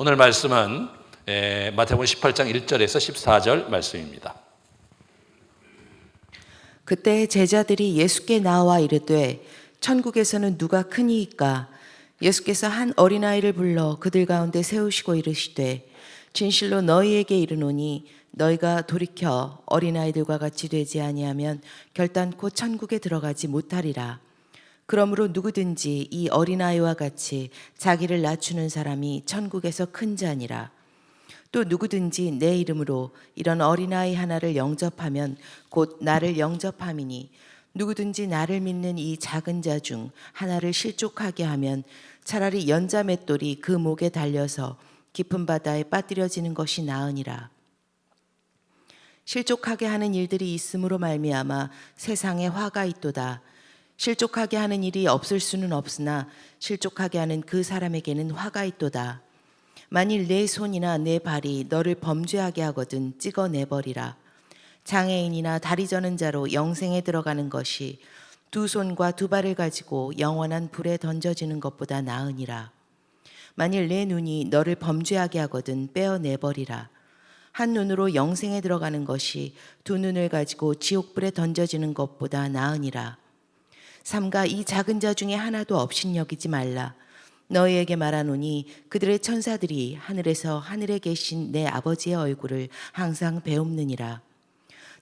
오늘 말씀은 마태복음 18장 1절에서 14절 말씀입니다. 그때 제자들이 예수께 나와 이르되 천국에서는 누가 크니이까? 예수께서 한 어린아이를 불러 그들 가운데 세우시고 이르시되 진실로 너희에게 이르노니 너희가 돌이켜 어린아이들과 같이 되지 아니하면 결단코 천국에 들어가지 못하리라. 그러므로 누구든지 이 어린아이와 같이 자기를 낮추는 사람이 천국에서 큰 자니라. 또 누구든지 내 이름으로 이런 어린아이 하나를 영접하면 곧 나를 영접함이니 누구든지 나를 믿는 이 작은 자 중 하나를 실족하게 하면 차라리 연자 맷돌이 그 목에 달려서 깊은 바다에 빠뜨려지는 것이 나으니라. 실족하게 하는 일들이 있음으로 말미암아 세상에 화가 있도다. 실족하게 하는 일이 없을 수는 없으나 실족하게 하는 그 사람에게는 화가 있도다. 만일 내 손이나 내 발이 너를 범죄하게 하거든 찍어내버리라. 장애인이나 다리 저는 자로 영생에 들어가는 것이 두 손과 두 발을 가지고 영원한 불에 던져지는 것보다 나으니라. 만일 내 눈이 너를 범죄하게 하거든 빼어내버리라. 한 눈으로 영생에 들어가는 것이 두 눈을 가지고 지옥불에 던져지는 것보다 나으니라. 삼가 이 작은 자 중에 하나도 업신여기지 말라. 너희에게 말하노니 그들의 천사들이 하늘에서 하늘에 계신 내 아버지의 얼굴을 항상 배움느니라.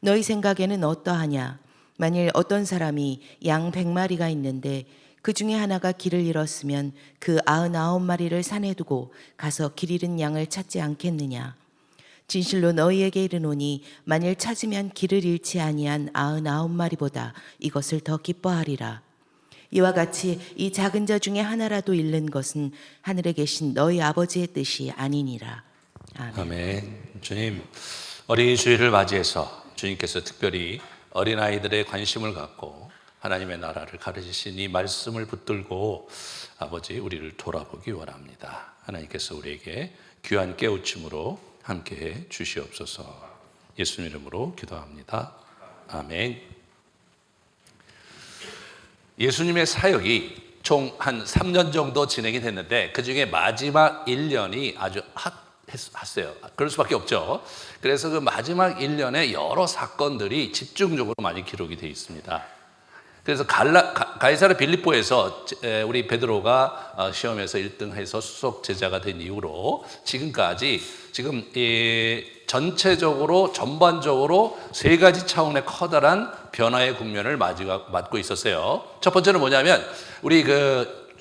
너희 생각에는 어떠하냐? 만일 어떤 사람이 양 100마리가 있는데 그 중에 하나가 길을 잃었으면 그 99마리를 산에 두고 가서 길 잃은 양을 찾지 않겠느냐? 진실로 너희에게 이르노니 만일 찾으면 길을 잃지 아니한 99마리보다 이것을 더 기뻐하리라. 이와 같이 이 작은 자 중에 하나라도 잃는 것은 하늘에 계신 너희 아버지의 뜻이 아니니라. 아멘. 아멘. 주님, 어린이 주일을 맞이해서 주님께서 특별히 어린아이들의 관심을 갖고 하나님의 나라를 가르치신 이 말씀을 붙들고 아버지 우리를 돌아보기 원합니다. 하나님께서 우리에게 귀한 깨우침으로 함께해 주시옵소서. 예수님 이름으로 기도합니다. 아멘. 예수님의 사역이 총 한 3년 정도 진행이 됐는데 그 중에 마지막 1년이 아주 핫했어요. 그럴 수밖에 없죠. 그래서 그 마지막 1년에 여러 사건들이 집중적으로 많이 기록이 되어 있습니다. 그래서 가이사랴 빌립보에서 우리 베드로가 시험에서 1등해서 수석 제자가 된 이후로 지금까지 지금 전체적으로 전반적으로 세 가지 차원의 커다란 변화의 국면을 맞고 있었어요. 첫 번째는 뭐냐면 우리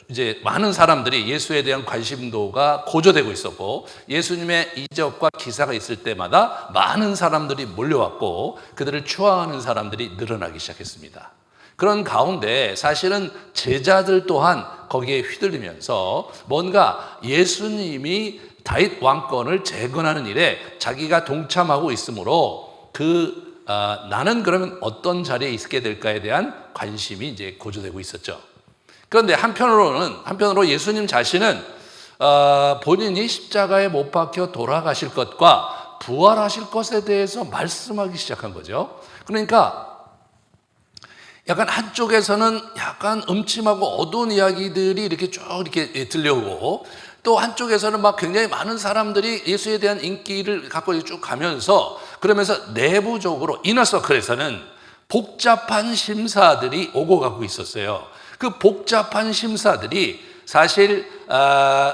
이제 많은 사람들이 예수에 대한 관심도가 고조되고 있었고 예수님의 이적과 기사가 있을 때마다 많은 사람들이 몰려왔고 그들을 추앙하는 사람들이 늘어나기 시작했습니다. 그런 가운데 사실은 제자들 또한 거기에 휘둘리면서 뭔가 예수님이 다윗 왕권을 재건하는 일에 자기가 동참하고 있으므로 나는 그러면 어떤 자리에 있게 될까에 대한 관심이 이제 고조되고 있었죠. 그런데 한편으로 예수님 자신은 본인이 십자가에 못 박혀 돌아가실 것과 부활하실 것에 대해서 말씀하기 시작한 거죠. 그러니까 약간 한쪽에서는 약간 음침하고 어두운 이야기들이 이렇게 쭉 이렇게 들려오고 또 한쪽에서는 막 굉장히 많은 사람들이 예수에 대한 인기를 갖고 쭉 가면서 그러면서 내부적으로 이너서클에서는 복잡한 심사들이 오고 가고 있었어요. 그 복잡한 심사들이 사실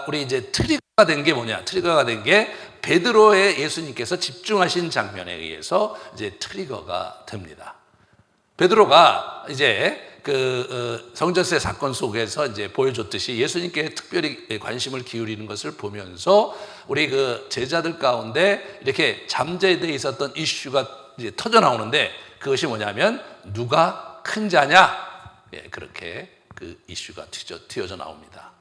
우리 이제 트리거가 된 게 뭐냐? 트리거가 된 게 베드로의 예수님께서 집중하신 장면에 의해서 이제 트리거가 됩니다. 베드로가 이제 성전세 사건 속에서 이제 보여줬듯이 예수님께 특별히 관심을 기울이는 것을 보면서 우리 제자들 가운데 이렇게 잠재되어 있었던 이슈가 이제 터져 나오는데 그것이 뭐냐면 누가 큰 자냐? 그렇게 그 이슈가 튀어져 나옵니다.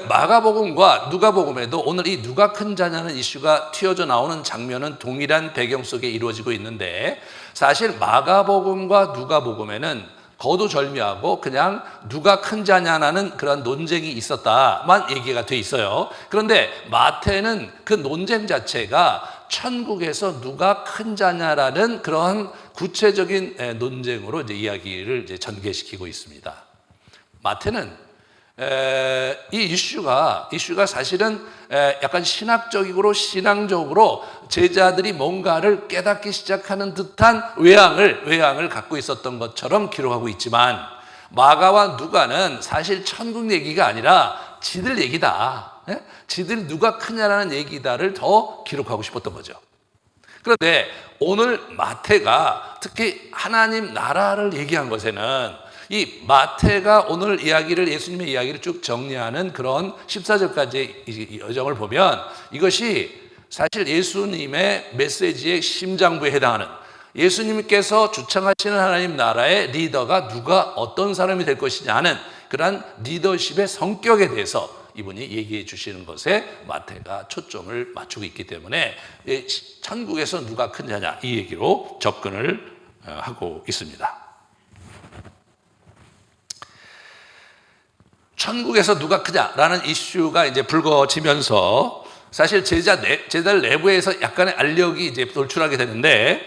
마가복음과 누가복음에도 오늘 이 누가 큰 자냐는 이슈가 튀어져 나오는 장면은 동일한 배경 속에 이루어지고 있는데 사실 마가복음과 누가복음에는 거두절미하고 그냥 누가 큰 자냐는 그런 논쟁이 있었다만 얘기가 돼 있어요. 그런데 마태는 그 논쟁 자체가 천국에서 누가 큰 자냐라는 그런 구체적인 논쟁으로 이제 이야기를 이제 전개시키고 있습니다. 마태는 이 이슈가 사실은 약간 신학적이고 신앙적으로 제자들이 뭔가를 깨닫기 시작하는 듯한 외양을 갖고 있었던 것처럼 기록하고 있지만, 마가와 누가는 사실 천국 얘기가 아니라 지들 얘기다, 지들 누가 크냐라는 얘기다를 더 기록하고 싶었던 거죠. 그런데 오늘 마태가 특히 하나님 나라를 얘기한 것에는, 이 마태가 오늘 이야기를, 예수님의 이야기를 쭉 정리하는 그런 14절까지의 여정을 보면, 이것이 사실 예수님의 메시지의 심장부에 해당하는, 예수님께서 주창하시는 하나님 나라의 리더가 누가 어떤 사람이 될 것이냐 하는 그러한 리더십의 성격에 대해서 이분이 얘기해 주시는 것에 마태가 초점을 맞추고 있기 때문에 천국에서 누가 크냐냐, 이 얘기로 접근을 하고 있습니다. 천국에서 누가 크냐라는 이슈가 이제 불거지면서 사실 제자들 내부에서 약간의 알력이 이제 돌출하게 되는데,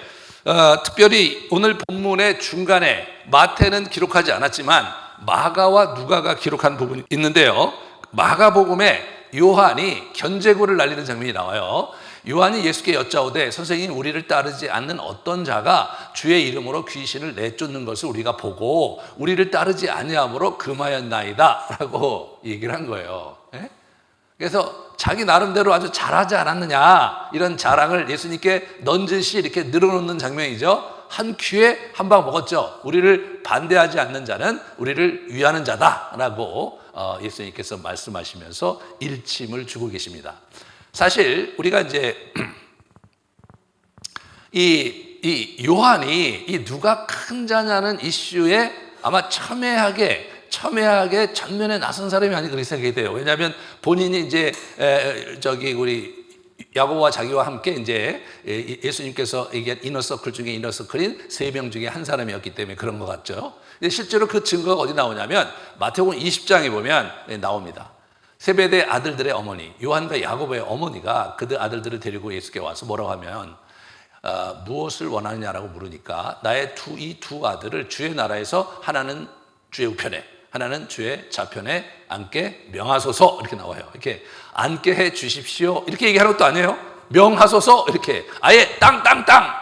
특별히 오늘 본문의 중간에 마태는 기록하지 않았지만 마가와 누가가 기록한 부분이 있는데요. 마가복음에 요한이 견제구를 날리는 장면이 나와요. 요한이 예수께 여짜오되, 선생님, 우리를 따르지 않는 어떤 자가 주의 이름으로 귀신을 내쫓는 것을 우리가 보고 우리를 따르지 아니함으로 금하였나이다 라고 얘기를 한 거예요. 그래서 자기 나름대로 아주 잘하지 않았느냐, 이런 자랑을 예수님께 넌지시 이렇게 늘어놓는 장면이죠. 한 큐에 한 방 먹었죠. 우리를 반대하지 않는 자는 우리를 위하는 자다라고 예수님께서 말씀하시면서 일침을 주고 계십니다. 사실 우리가 이제 이 요한이 이 누가 큰 자냐는 이슈에 아마 첨예하게 전면에 나선 사람이 아니 그렇게 생각이 돼요. 왜냐하면 본인이 이제 우리 야고보와 자기와 함께 이제 예수님께서 얘기한 이너서클 중에 이너서클인 3명 중에 한 사람이었기 때문에 그런 것 같죠. 실제로 그 증거가 어디 나오냐면 마태복음 20장에 보면 나옵니다. 세베대 아들들의 어머니, 요한과 야고보의 어머니가 그들 아들들을 데리고 예수께 와서 뭐라고 하면, 무엇을 원하느냐라고 물으니까 나의 이 두 아들을 주의 나라에서 하나는 주의 우편에 하나는 주의 좌편에 앉게 명하소서, 이렇게 나와요. 이렇게 앉게 해 주십시오 이렇게 얘기하는 것도 아니에요. 명하소서, 이렇게 아예 땅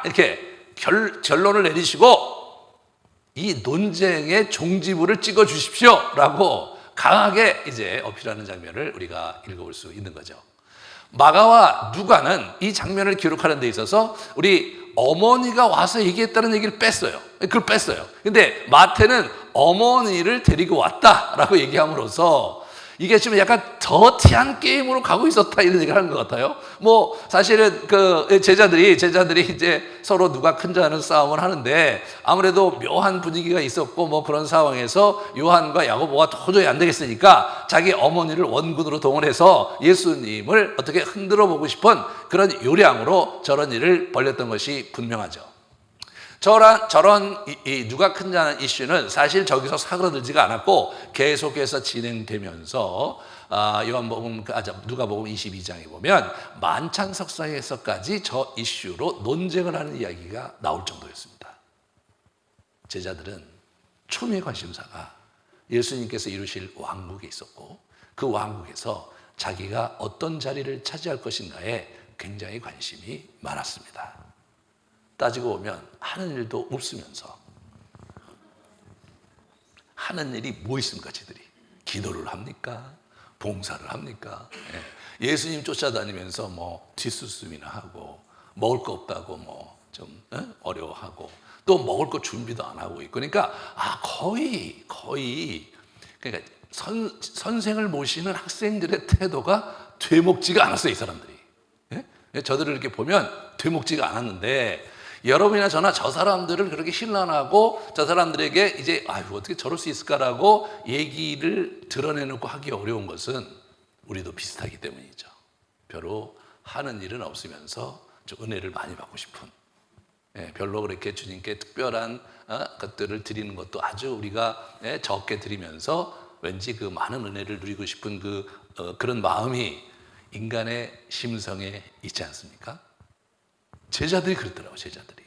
이렇게 결론을 내리시고 이 논쟁의 종지부를 찍어 주십시오라고 강하게 이제 어필하는 장면을 우리가 읽어볼 수 있는 거죠. 마가와 누가는 이 장면을 기록하는 데 있어서 우리 어머니가 와서 얘기했다는 얘기를 뺐어요. 그걸 뺐어요. 근데 마태는 어머니를 데리고 왔다라고 얘기함으로써 이게 지금 약간 더티한 게임으로 가고 있었다, 이런 얘기를 하는 것 같아요. 뭐 사실은 그 제자들이 이제 서로 누가 큰 자는 싸움을 하는데 아무래도 묘한 분위기가 있었고 뭐 그런 상황에서 요한과 야고보가 도저히 안 되겠으니까 자기 어머니를 원군으로 동원해서 예수님을 어떻게 흔들어 보고 싶은 그런 요량으로 저런 일을 벌였던 것이 분명하죠. 저런 이 누가 큰 자는 이슈는 사실 저기서 사그러들지가 않았고 계속해서 진행되면서 누가복음 22장에 보면 만찬석상에서까지 저 이슈로 논쟁을 하는 이야기가 나올 정도였습니다. 제자들은 초미의 관심사가 예수님께서 이루실 왕국에 있었고 그 왕국에서 자기가 어떤 자리를 차지할 것인가에 굉장히 관심이 많았습니다. 따지고 보면 하는 일도 없으면서 하는 일이 뭐 있습니까? 저들이 기도를 합니까? 봉사를 합니까? 예수님 쫓아다니면서 뭐 뒷수습이나 하고 먹을 거 없다고 뭐 좀 어려워하고 또 먹을 거 준비도 안 하고 있고, 그러니까 거의 그러니까 선생을 모시는 학생들의 태도가 되먹지가 않았어요, 이 사람들이. 저들을 이렇게 보면 되먹지가 않았는데, 여러분이나 저나 저 사람들을 그렇게 힐난하고 저 사람들에게 이제 어떻게 저럴 수 있을까라고 얘기를 드러내놓고 하기 어려운 것은 우리도 비슷하기 때문이죠. 별로 하는 일은 없으면서 좀 은혜를 많이 받고 싶은, 별로 그렇게 주님께 특별한 것들을 드리는 것도 아주 우리가 적게 드리면서 왠지 그 많은 은혜를 누리고 싶은 그런 마음이 인간의 심성에 있지 않습니까? 제자들이 그랬더라고요, 제자들이.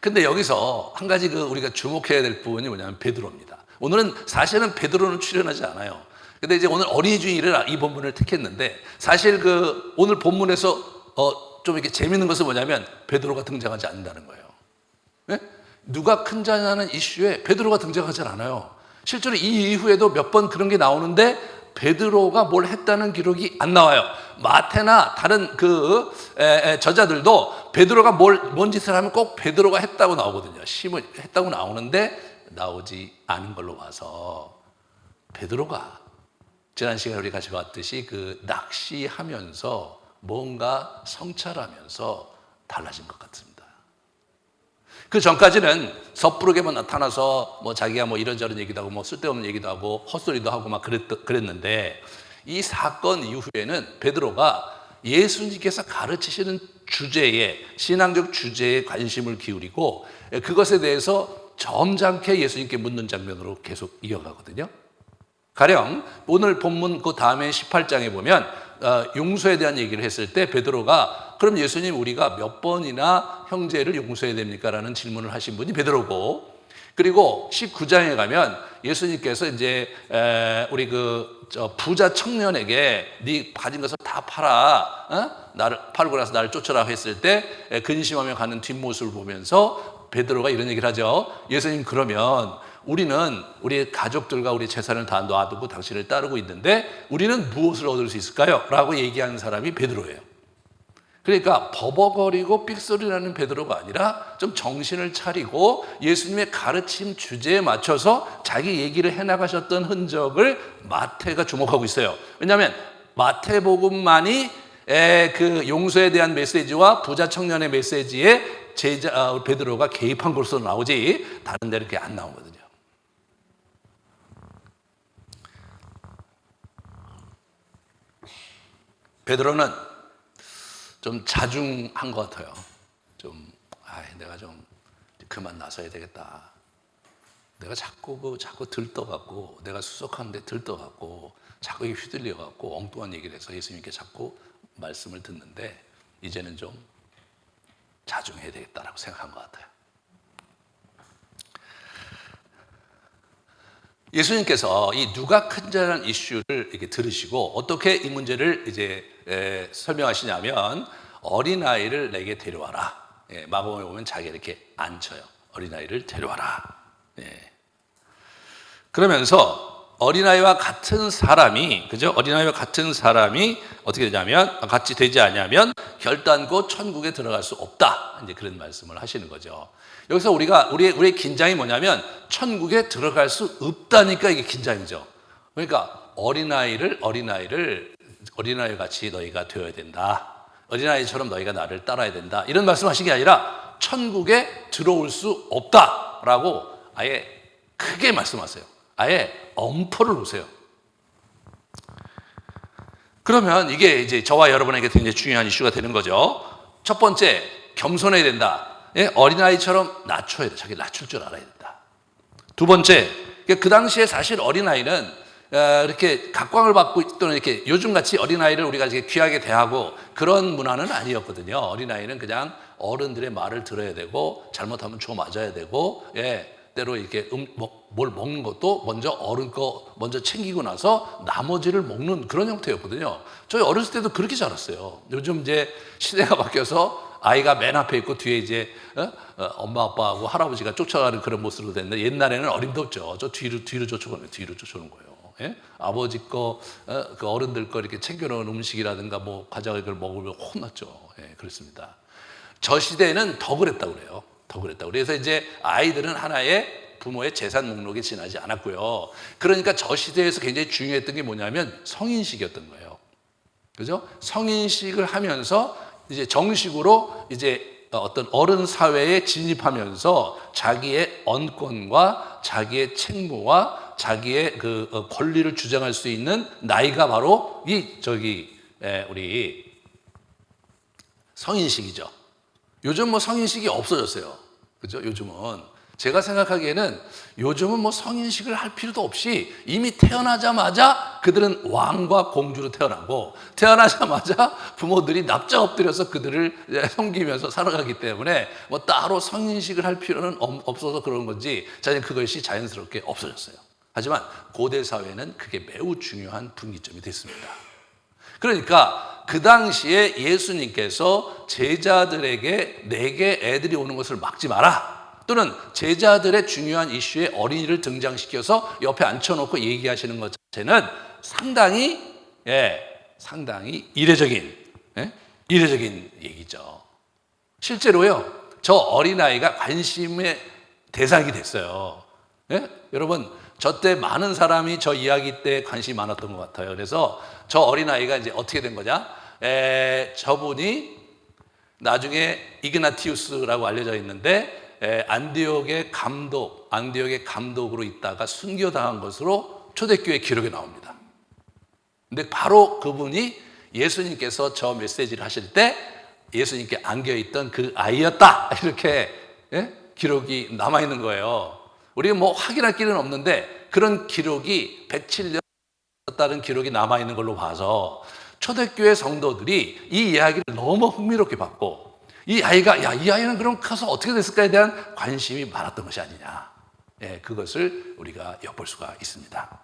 근데 여기서 한 가지 우리가 주목해야 될 부분이 뭐냐면 베드로입니다. 오늘은 사실은 베드로는 출연하지 않아요. 근데 이제 오늘 어린이 주일을 이 본문을 택했는데 사실 그 오늘 본문에서 좀 이렇게 재밌는 것은 뭐냐면 베드로가 등장하지 않는다는 거예요. 네? 누가 큰 자냐는 이슈에 베드로가 등장하지 않아요. 실제로 이 이후에도 몇 번 그런 게 나오는데 베드로가 뭘 했다는 기록이 안 나와요. 마태나 다른 그 저자들도 베드로가 뭔 짓을 하면 꼭 베드로가 했다고 나오거든요. 심을 했다고 나오는데 나오지 않은 걸로 봐서 베드로가 지난 시간에 우리 같이 봤듯이 그 낚시하면서 뭔가 성찰하면서 달라진 것 같습니다. 그 전까지는 섣부르게만 나타나서 뭐 자기가 뭐 이런저런 얘기도 하고 뭐 쓸데없는 얘기도 하고 헛소리도 하고 막 그랬는데 이 사건 이후에는 베드로가 예수님께서 가르치시는 주제에 신앙적 주제에 관심을 기울이고 그것에 대해서 점잖게 예수님께 묻는 장면으로 계속 이어가거든요. 가령 오늘 본문 그 다음에 18장에 보면 용서에 대한 얘기를 했을 때 베드로가 그럼 예수님 우리가 몇 번이나 형제를 용서해야 됩니까? 라는 질문을 하신 분이 베드로고, 그리고 19장에 가면 예수님께서 이제 우리 그 부자 청년에게 네 가진 것을 다 팔아, 나를 팔고 나서 나를 쫓아라 했을 때 근심하며 가는 뒷모습을 보면서 베드로가 이런 얘기를 하죠. 예수님 그러면 우리는 우리 가족들과 우리 재산을 다 놔두고 당신을 따르고 있는데 우리는 무엇을 얻을 수 있을까요? 라고 얘기하는 사람이 베드로예요. 그러니까 버벅거리고 삑소리나는 베드로가 아니라 좀 정신을 차리고 예수님의 가르침 주제에 맞춰서 자기 얘기를 해나가셨던 흔적을 마태가 주목하고 있어요. 왜냐하면 마태복음만이 그 용서에 대한 메시지와 부자 청년의 메시지에 베드로가 개입한 것으로 나오지 다른 데는 그게 안 나오거든요. 베드로는 좀 자중한 것 같아요. 내가 좀 그만 나서야 되겠다. 내가 자꾸 들떠갖고, 내가 수석하는데 들떠갖고, 자꾸 휘둘려갖고 엉뚱한 얘기를 해서 예수님께 자꾸 말씀을 듣는데 이제는 좀 자중해야 되겠다라고 생각한 것 같아요. 예수님께서 이 누가 큰 자라는 이슈를 이렇게 들으시고 어떻게 이 문제를 이제 설명하시냐면 어린아이를 내게 데려와라. 마가복음에 보면 자기가 이렇게 앉혀요. 어린아이를 데려와라. 그러면서 어린아이와 같은 사람이, 그죠? 어린아이와 같은 사람이 어떻게 되냐면, 같이 되지 않으면 결단코 천국에 들어갈 수 없다. 이제 그런 말씀을 하시는 거죠. 여기서 우리의 긴장이 뭐냐면 천국에 들어갈 수 없다니까 이게 긴장이죠. 그러니까 어린아이 같이 너희가 되어야 된다. 어린아이처럼 너희가 나를 따라야 된다. 이런 말씀하신 게 아니라 천국에 들어올 수 없다라고 아예 크게 말씀하세요. 아예 엄포를 놓으세요. 그러면 이게 이제 저와 여러분에게 굉장히 중요한 이슈가 되는 거죠. 첫 번째, 겸손해야 된다. 어린아이처럼 낮춰야 돼. 자기 낮출 줄 알아야 된다. 두 번째, 그 당시에 사실 어린아이는 이렇게 각광을 받고 또는 이렇게 요즘같이 어린아이를 우리가 이렇게 귀하게 대하고 그런 문화는 아니었거든요. 어린아이는 그냥 어른들의 말을 들어야 되고 잘못하면 줘 맞아야 되고, 때로 이렇게 뭘 먹는 것도 먼저 어른 거 먼저 챙기고 나서 나머지를 먹는 그런 형태였거든요. 저희 어렸을 때도 그렇게 자랐어요. 요즘 이제 시대가 바뀌어서 아이가 맨 앞에 있고 뒤에 이제 엄마 아빠하고 할아버지가 쫓아가는 그런 모습으로 됐는데 옛날에는 어림도 없죠. 저 뒤로 쫓아오는 거예요. 아버지 거, 그 어른들 거 이렇게 챙겨놓은 음식이라든가 뭐 과자 이걸 먹으면 혼났죠. 그렇습니다. 저 시대에는 더 그랬다고 그래요. 그래서 이제 아이들은 하나의 부모의 재산 목록에 지나지 않았고요. 그러니까 저 시대에서 굉장히 중요했던 게 뭐냐면 성인식이었던 거예요. 그죠? 성인식을 하면서 이제 정식으로 이제 어떤 어른 사회에 진입하면서 자기의 언권과 자기의 책무와 자기의 그 권리를 주장할 수 있는 나이가 바로 우리 성인식이죠. 요즘 뭐 성인식이 없어졌어요. 그죠? 요즘은 제가 생각하기에는 요즘은 뭐 성인식을 할 필요도 없이 이미 태어나자마자 그들은 왕과 공주로 태어나고 태어나자마자 부모들이 납작 엎드려서 그들을 섬기면서 살아가기 때문에 뭐 따로 성인식을 할 필요는 없어서 그런 건지 그것이 자연스럽게 없어졌어요. 하지만 고대 사회는 그게 매우 중요한 분기점이 됐습니다. 그러니까 그 당시에 예수님께서 제자들에게 내게 애들이 오는 것을 막지 마라, 또는 제자들의 중요한 이슈에 어린이를 등장시켜서 옆에 앉혀놓고 얘기하시는 것 자체는 상당히 이례적인 얘기죠. 실제로요, 저 어린아이가 관심의 대상이 됐어요. 여러분, 저 때 많은 사람이 저 이야기 때 관심이 많았던 것 같아요. 그래서 저 어린아이가 이제 어떻게 된 거냐? 저분이 나중에 이그나티우스라고 알려져 있는데, 안디옥의 감독으로 있다가 순교당한 것으로 초대교회 기록에 나옵니다. 근데 바로 그분이 예수님께서 저 메시지를 하실 때 예수님께 안겨있던 그 아이였다, 이렇게 기록이 남아있는 거예요. 우리가 뭐 확인할 길은 없는데 그런 기록이 107년 다른 기록이 남아있는 걸로 봐서 초대교회 성도들이 이 이야기를 너무 흥미롭게 봤고, 이 아이는 그럼 커서 어떻게 됐을까에 대한 관심이 많았던 것이 아니냐, 그것을 우리가 엿볼 수가 있습니다.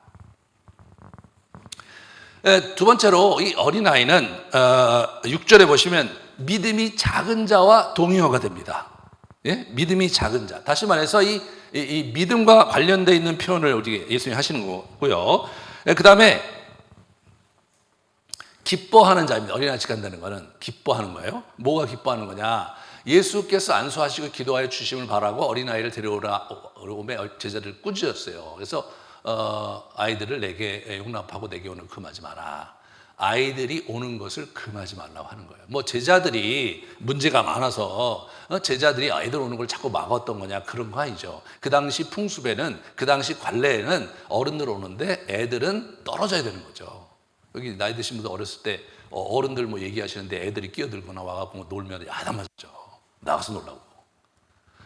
두 번째로 이 어린아이는 6절에 보시면 믿음이 작은 자와 동의어가 됩니다. 믿음이 작은 자. 다시 말해서 이 믿음과 관련되어 있는 표현을 우리 예수님이 하시는 거고요. 그 다음에 기뻐하는 자입니다. 어린아이 간다는 거는 기뻐하는 거예요. 뭐가 기뻐하는 거냐? 예수께서 안수하시고 기도하여 주심을 바라고 어린아이를 데려오매 제자들을 꾸짖었어요. 그래서 아이들을 내게 용납하고 내게 오는 금하지 마라. 아이들이 오는 것을 금하지 말라고 하는 거예요. 뭐 제자들이 문제가 많아서 제자들이 아이들 오는 걸 자꾸 막았던 거냐, 그런 거 아니죠. 그 당시 풍습에는, 그 당시 관례에는 어른들 오는데 애들은 떨어져야 되는 거죠. 여기 나이 드신 분들 어렸을 때 어른들 뭐 얘기하시는데 애들이 끼어들거나 와갖고 놀면 안 맞죠. 나가서 놀라고.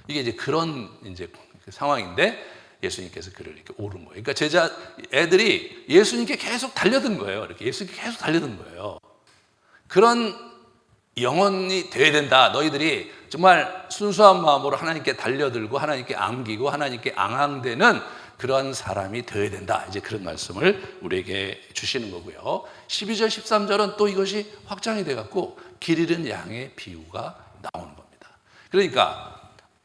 이게 이제 그런 이제 상황인데 예수님께서 그를 이렇게 오른 거예요. 그러니까 애들이 예수님께 계속 달려든 거예요. 이렇게 예수님께 계속 달려든 거예요. 그런 영혼이 되어야 된다. 너희들이 정말 순수한 마음으로 하나님께 달려들고 하나님께 안기고 하나님께 앙앙대는 그런 사람이 되어야 된다. 이제 그런 말씀을 우리에게 주시는 거고요. 12절, 13절은 또 이것이 확장이 돼갖고 길 잃은 양의 비유가 나오는 겁니다. 그러니까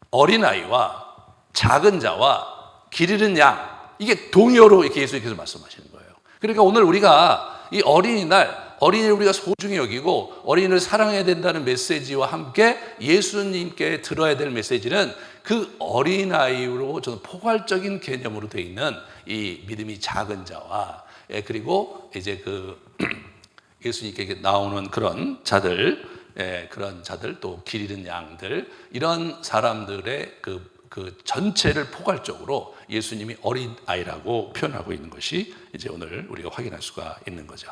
어린아이와 작은 자와 길 잃은 양, 이게 동의어로 이렇게 예수님께서 말씀하시는 거예요. 그러니까 오늘 우리가 이 어린이를 우리가 소중히 여기고 어린이를 사랑해야 된다는 메시지와 함께 예수님께 들어야 될 메시지는 그 어린아이로 저는 포괄적인 개념으로 되어 있는 이 믿음이 작은 자와, 그리고 이제 그 예수님께 나오는 그런 자들, 또 길 잃은 양들, 이런 사람들의 그 전체를 포괄적으로 예수님이 어린아이라고 표현하고 있는 것이 이제 오늘 우리가 확인할 수가 있는 거죠.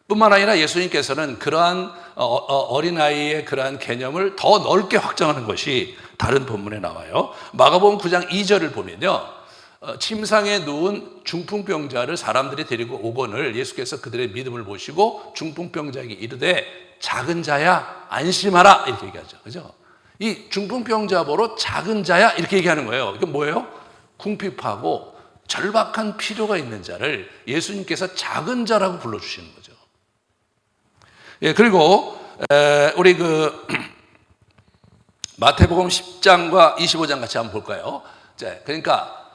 뿐만 아니라 예수님께서는 그러한 어린아이의 그러한 개념을 더 넓게 확장하는 것이 다른 본문에 나와요. 마가복음 9장 2절을 보면요, 침상에 누운 중풍병자를 사람들이 데리고 오거늘 예수께서 그들의 믿음을 보시고 중풍병자에게 이르되 작은 자야 안심하라, 이렇게 얘기하죠. 그죠? 이 중풍병자 보러 작은 자야, 이렇게 얘기하는 거예요. 이건 뭐예요? 궁핍하고 절박한 필요가 있는 자를 예수님께서 작은 자라고 불러주시는 거죠. 그리고 우리 마태복음 10장과 25장 같이 한번 볼까요? 그러니까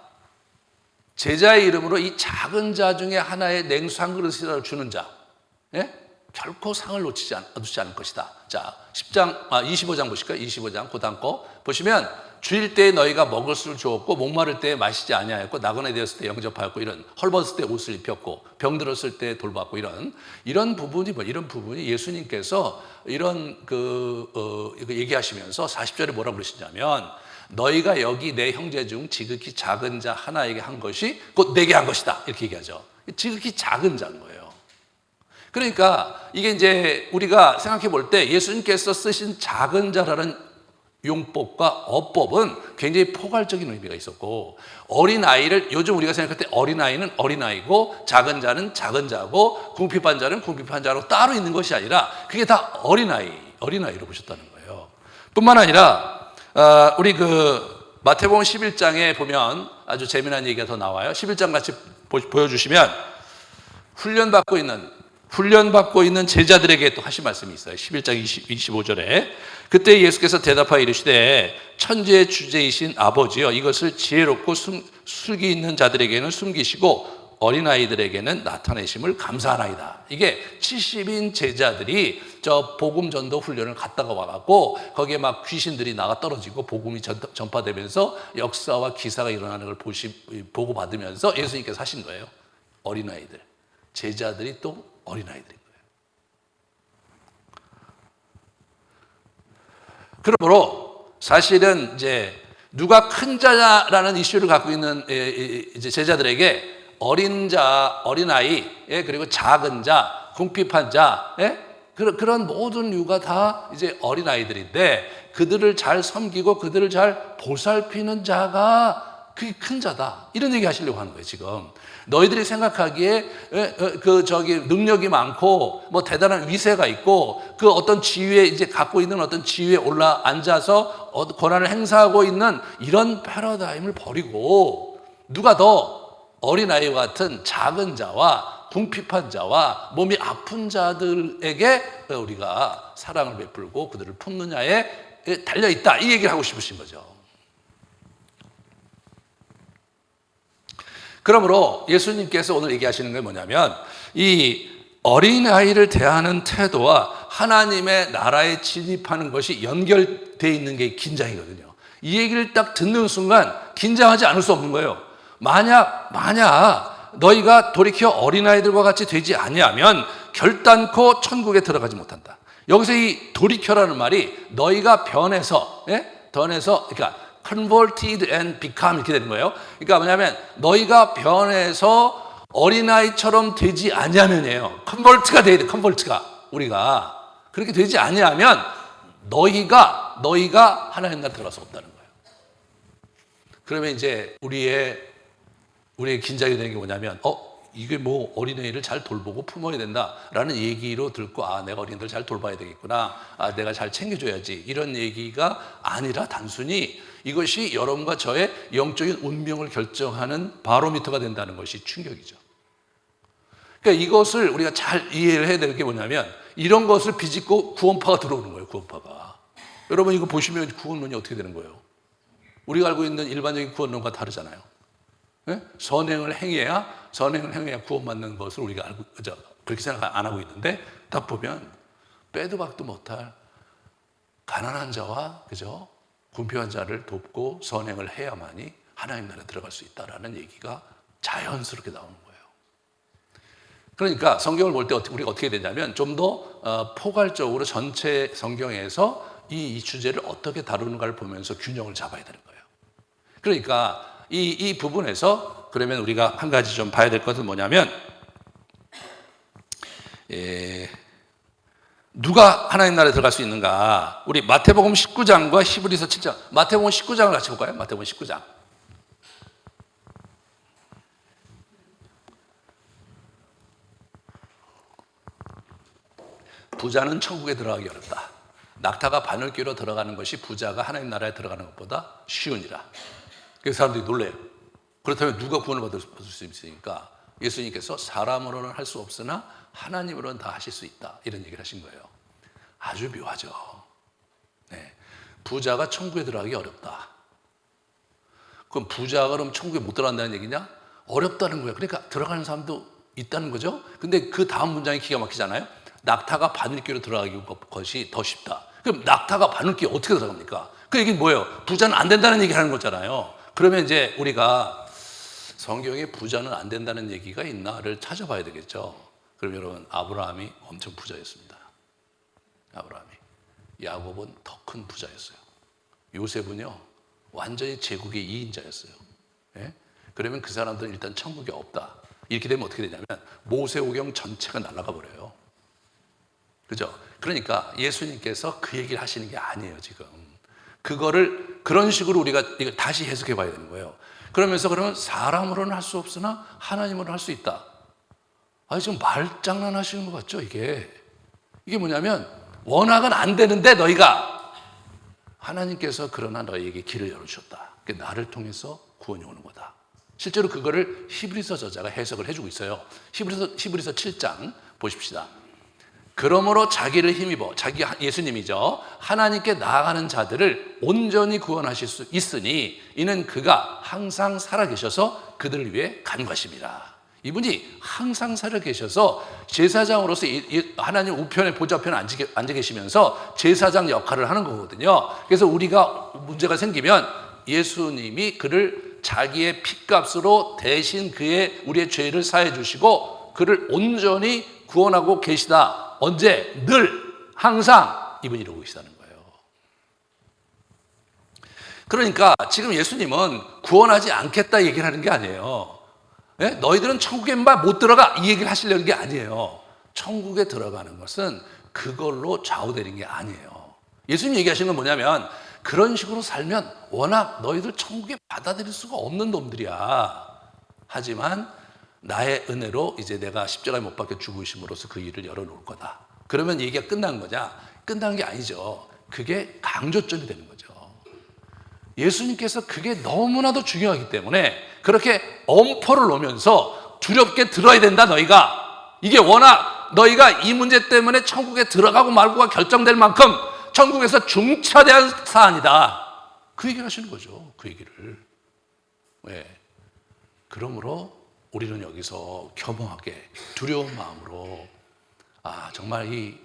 제자의 이름으로 이 작은 자 중에 하나의 냉수 한 그릇이라도 주는 자, 결코 상을 놓지 않을 것이다. 자, 25장 보실까요? 25장 고단 거 보시면 주일 때에 너희가 먹을 수를 주었고 목마를 때에 마시지 아니하였고 나그네 되었을 때 영접하였고 이런 헐벗을 때 옷을 입혔고 병들었을 때 돌봤고 이런 부분이 이런 부분이 예수님께서 이런 얘기하시면서 40절에 뭐라고 그러시냐면 너희가 여기 내 형제 중 지극히 작은 자 하나에게 한 것이 곧 내게 한 것이다, 이렇게 얘기하죠. 지극히 작은 자인 거예요. 그러니까 이게 이제 우리가 생각해 볼 때 예수님께서 쓰신 작은 자라는 용법과 어법은 굉장히 포괄적인 의미가 있었고, 어린아이를 요즘 우리가 생각할 때 어린아이는 어린아이고 작은 자는 작은 자고 궁핍한 자는 궁핍한 자로 따로 있는 것이 아니라 그게 다 어린아이로 보셨다는 거예요. 뿐만 아니라 우리 마태복음 11장에 보면 아주 재미난 얘기가 더 나와요. 11장 같이 보여주시면 훈련받고 있는 제자들에게 또 하신 말씀이 있어요. 11장 25절에 그때 예수께서 대답하여 이르시되 천지의 주제이신 아버지여 이것을 지혜롭고 슬기 있는 자들에게는 숨기시고 어린아이들에게는 나타내심을 감사하나이다. 이게 70인 제자들이 저 복음 전도 훈련을 갔다가 와갖고 거기에 막 귀신들이 나가 떨어지고 복음이 전파되면서 역사와 기사가 일어나는 걸 보고 받으면서 예수님께서 하신 거예요. 어린아이들. 제자들이 또 어린아이들인 거예요. 그러므로 사실은 이제 누가 큰 자라는 이슈를 갖고 있는 이제 제자들에게 어린아이, 그리고 작은 자, 궁핍한 자, 그런 모든 이유가 다 이제 어린아이들인데 그들을 잘 섬기고 그들을 잘 보살피는 자가 그게 큰 자다. 이런 얘기 하시려고 하는 거예요, 지금. 너희들이 생각하기에 능력이 많고 뭐 대단한 위세가 있고 그 어떤 지위에 이제 갖고 있는 어떤 지위에 올라 앉아서 권한을 행사하고 있는 이런 패러다임을 버리고 누가 더 어린아이와 같은 작은 자와 궁핍한 자와 몸이 아픈 자들에게 우리가 사랑을 베풀고 그들을 품느냐에 달려있다. 이 얘기를 하고 싶으신 거죠. 그러므로 예수님께서 오늘 얘기하시는 게 뭐냐면 이 어린아이를 대하는 태도와 하나님의 나라에 진입하는 것이 연결되어 있는 게 긴장이거든요. 이 얘기를 딱 듣는 순간 긴장하지 않을 수 없는 거예요. 만약 너희가 돌이켜 어린아이들과 같이 되지 아니하면 결단코 천국에 들어가지 못한다. 여기서 이 돌이켜라는 말이 너희가 변해서 그러니까 converted and become 이렇게 되는 거예요. 그러니까 뭐냐면 너희가 변해서 어린아이처럼 되지 아니하면이에요. 컨버트가 돼야 돼. 컨버트가 우리가 그렇게 되지 아니하면 너희가 하나님 나라 들어갈 수 없다는 거예요. 그러면 이제 우리의 긴장이 되는 게 뭐냐면 이게 뭐 어린아이를 잘 돌보고 품어야 된다라는 얘기로 듣고 내가 어린이들 잘 돌봐야 되겠구나. 내가 잘 챙겨줘야지. 이런 얘기가 아니라 단순히 이것이 여러분과 저의 영적인 운명을 결정하는 바로미터가 된다는 것이 충격이죠. 그러니까 이것을 우리가 잘 이해를 해야 되는 게 뭐냐면 이런 것을 비집고 구원파가 들어오는 거예요. 구원파가. 여러분 이거 보시면 구원론이 어떻게 되는 거예요? 우리가 알고 있는 일반적인 구원론과 다르잖아요. 선행을 행해야 구원받는 것을 우리가 그렇게 생각 안 하고 있는데 딱 보면 빼도 박도 못할 가난한 자와 궁핍한 자를 돕고 선행을 해야만이 하나님 나라에 들어갈 수 있다라는 얘기가 자연스럽게 나오는 거예요. 그러니까 성경을 볼 때 우리가 어떻게 되냐면 좀 더 포괄적으로 전체 성경에서 이 주제를 어떻게 다루는가를 보면서 균형을 잡아야 되는 거예요. 그러니까 이 부분에서 그러면 우리가 한 가지 좀 봐야 될 것은 뭐냐면 누가 하나님 나라에 들어갈 수 있는가? 우리 마태복음 19장과 히브리서 7장, 마태복음 19장을 같이 볼까요? 마태복음 19장. 부자는 천국에 들어가기 어렵다. 낙타가 바늘 qui로 들어가는 것이 부자가 하나님 나라에 들어가는 것보다 쉬우니라. 그래서 사람들이 놀래요. 그렇다면 누가 구원을 받을 수 있습니까? 예수님께서 사람으로는 할 수 없으나 하나님으로는 다 하실 수 있다. 이런 얘기를 하신 거예요. 아주 묘하죠. 부자가 천국에 들어가기 어렵다. 그럼 부자가 그럼 천국에 못 들어간다는 얘기냐? 어렵다는 거예요. 그러니까 들어가는 사람도 있다는 거죠. 근데 그 다음 문장이 기가 막히잖아요. 낙타가 바늘귀로 들어가기 것이 더 쉽다. 그럼 낙타가 바늘귀 어떻게 들어갑니까? 그 얘기는 뭐예요? 부자는 안 된다는 얘기 하는 거잖아요. 그러면 이제 우리가 성경에 부자는 안 된다는 얘기가 있나를 찾아봐야 되겠죠. 그럼 여러분, 아브라함이 엄청 부자였습니다. 아브라함이. 야곱은 더 큰 부자였어요. 요셉은요, 완전히 제국의 2인자였어요. 그러면 그 사람들은 일단 천국에 없다. 이렇게 되면 어떻게 되냐면 모세오경 전체가 날아가 버려요. 그죠? 그러니까 예수님께서 그 얘기를 하시는 게 아니에요, 지금. 그거를 그런 식으로 우리가 이걸 다시 해석해 봐야 되는 거예요. 그러면 사람으로는 할 수 없으나 하나님으로는 할 수 있다. 지금 말장난 하시는 것 같죠, 이게? 이게 뭐냐면 워낙은 안 되는데 너희가 하나님께서 그러나 너희에게 길을 열어주셨다. 나를 통해서 구원이 오는 거다. 실제로 그거를 히브리서 저자가 해석을 해주고 있어요. 히브리서 7장 보십시다. 그러므로 자기를 힘입어, 자기 예수님이죠, 하나님께 나아가는 자들을 온전히 구원하실 수 있으니 이는 그가 항상 살아계셔서 그들을 위해 간과하십니다. 이분이 항상 살아계셔서 제사장으로서 하나님 우편에 보좌편에 앉아 계시면서 제사장 역할을 하는 거거든요. 그래서 우리가 문제가 생기면 예수님이 그를 자기의 핏값으로 대신 우리의 죄를 사해 주시고 그를 온전히 구원하고 계시다. 언제? 늘, 항상 이분이 이러고 계시다는 거예요. 그러니까 지금 예수님은 구원하지 않겠다 얘기를 하는 게 아니에요. 예? 너희들은 천국에 못 들어가 이 얘기를 하시려는 게 아니에요. 천국에 들어가는 것은 그걸로 좌우되는 게 아니에요. 예수님 얘기하시는 건 뭐냐면 그런 식으로 살면 워낙 너희들 천국에 받아들일 수가 없는 놈들이야. 하지만 나의 은혜로 이제 내가 십자가에 못 박혀 죽으심으로써 그 일을 열어놓을 거다. 그러면 얘기가 끝난 거냐? 끝난 게 아니죠. 그게 강조점이 되는 거죠. 예수님께서 그게 너무나도 중요하기 때문에 그렇게 엄포를 놓으면서 두렵게 들어야 된다 너희가. 이게 워낙 너희가 이 문제 때문에 천국에 들어가고 말고가 결정될 만큼 천국에서 중차대한 사안이다. 그 얘기를 하시는 거죠. 그 얘기를. 왜? 그러므로 우리는 여기서 겸허하게 두려운 마음으로 정말 이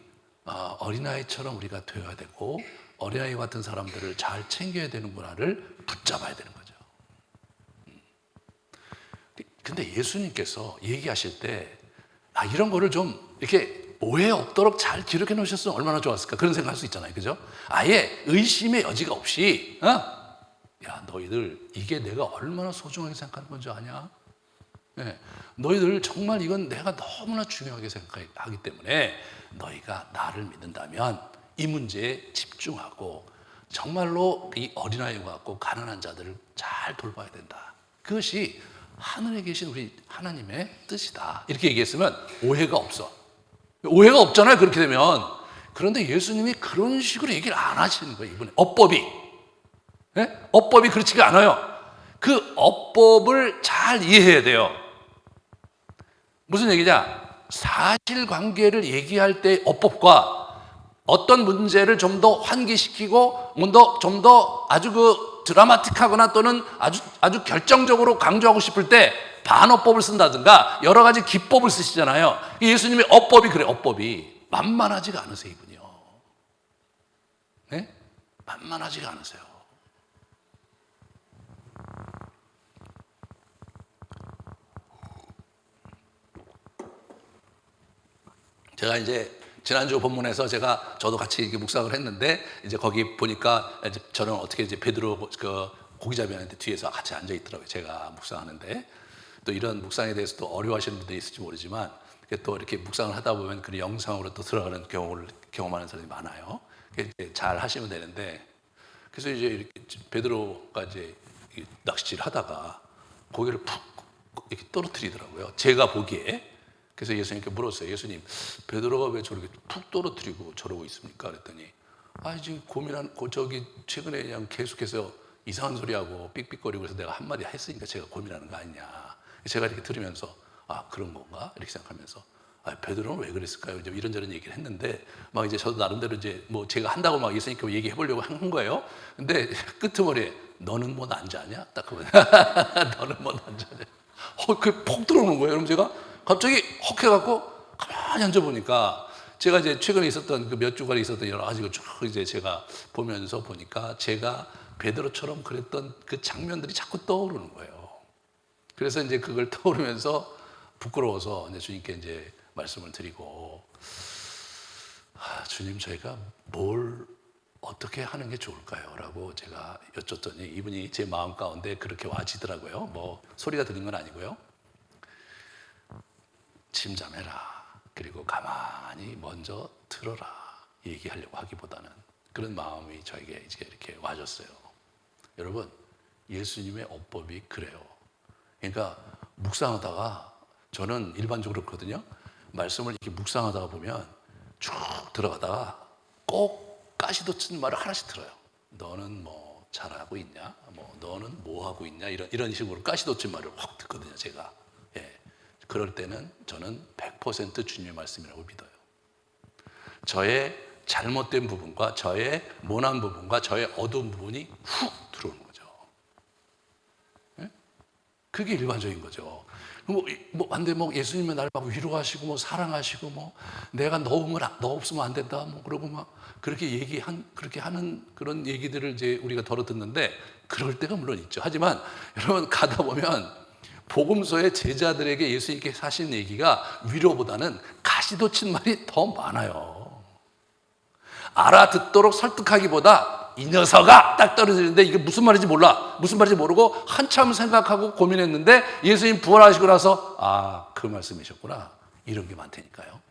어린아이처럼 우리가 되어야 되고 어린아이 같은 사람들을 잘 챙겨야 되는 문화를 붙잡아야 되는 거죠. 근데 예수님께서 얘기하실 때 이런 거를 좀 이렇게 오해 없도록 잘 기록해 놓으셨으면 얼마나 좋았을까 그런 생각할 수 있잖아요. 그죠? 아예 의심의 여지가 없이 야 너희들 이게 내가 얼마나 소중하게 생각하는 건지 아냐? 네. 너희들 정말 이건 내가 너무나 중요하게 생각하기 때문에 너희가 나를 믿는다면 이 문제에 집중하고 정말로 이 어린아이와 같고 가난한 자들을 잘 돌봐야 된다. 그것이 하늘에 계신 우리 하나님의 뜻이다. 이렇게 얘기했으면 오해가 없어. 오해가 없잖아요. 그렇게 되면. 그런데 예수님이 그런 식으로 얘기를 안 하시는 거예요. 이번에 업법이. 네? 업법이 그렇지가 않아요. 그 업법을 잘 이해해야 돼요. 무슨 얘기냐? 사실관계를 얘기할 때 업법과 어떤 문제를 좀 더 환기시키고 좀 더 아주 드라마틱하거나 또는 아주 결정적으로 강조하고 싶을 때 반어법을 쓴다든가 여러 가지 기법을 쓰시잖아요. 예수님의 업법이 그래. 업법이 만만하지가 않으세요. 이분이요. 네? 만만하지가 않으세요. 제가 이제 지난주 본문에서 저도 같이 묵상을 했는데 이제 거기 보니까 이제 저는 어떻게 이제 베드로 그 고기잡이한테 뒤에서 같이 앉아 있더라고요. 제가 묵상하는데 또 이런 묵상에 대해서 또 어려워하시는 분들이 있을지 모르지만 또 이렇게 묵상을 하다 보면 그 영상으로 또 들어가는 경험하는 사람이 많아요. 이제 잘 하시면 되는데 그래서 이제 이렇게 베드로가 이제 낚시질 하다가 고기를 푹 이렇게 떨어뜨리더라고요. 제가 보기에. 그래서 예수님께 물었어요. 예수님, 베드로가 왜 저렇게 푹 떨어뜨리고 저러고 있습니까? 그랬더니 지금 최근에 그냥 계속해서 이상한 소리하고 삑삑거리고 그래서 내가 한마디 했으니까 제가 고민하는 거 아니냐. 제가 이렇게 들으면서 그런 건가? 이렇게 생각하면서 베드로는 왜 그랬을까요? 이제 이런저런 얘기를 했는데 막 이제 저도 나름대로 이제 뭐 제가 한다고 막 예수님께 얘기해 보려고 한 거예요. 근데 끄트머리에 너는 뭐 난자냐? 딱 그거. 너는 뭐 난자냐? 그게 폭 들어오는 거예요. 그럼 제가 갑자기 헉 해갖고 가만히 앉아보니까 제가 이제 최근에 있었던 그 몇 주간에 있었던 여러 가지 쭉 이제 제가 보면서 보니까 제가 베드로처럼 그랬던 그 장면들이 자꾸 떠오르는 거예요. 그래서 이제 그걸 떠오르면서 부끄러워서 이제 주님께 이제 말씀을 드리고 주님 저희가 뭘 어떻게 하는 게 좋을까요? 라고 제가 여쭸더니 이분이 제 마음 가운데 그렇게 와지더라고요. 뭐 소리가 들린 건 아니고요. 침잠해라. 그리고 가만히 먼저 들어라. 얘기하려고 하기보다는 그런 마음이 저에게 이제 이렇게 와줬어요. 여러분, 예수님의 업법이 그래요. 그러니까 묵상하다가 저는 일반적으로 그렇거든요. 말씀을 이렇게 묵상하다가 보면 쭉 들어가다가 꼭 가시도 친 말을 하나씩 들어요. 너는 뭐 잘하고 있냐? 뭐 너는 뭐 하고 있냐? 이런 식으로 가시돋친 말을 확 듣거든요, 제가. 예. 그럴 때는 저는 100% 주님의 말씀이라고 믿어요. 저의 잘못된 부분과 저의 모난 부분과 저의 어두운 부분이 훅 들어오는 거죠. 예? 그게 일반적인 거죠. 안돼, 예수님은 나를 막 위로하시고, 사랑하시고, 내가 너 없으면 안 된다, 그러고 그렇게 하는 그런 얘기들을 이제 우리가 덜어 듣는데, 그럴 때가 물론 있죠. 하지만 여러분 가다 보면 복음서의 제자들에게 예수님께서 하신 얘기가 위로보다는 가시돋친 말이 더 많아요. 알아듣도록 설득하기보다 이 녀석아 딱 떨어지는데 이게 무슨 말인지 몰라. 무슨 말인지 모르고 한참 생각하고 고민했는데 예수님 부활하시고 나서 그 말씀이셨구나. 이런 게 많다니까요.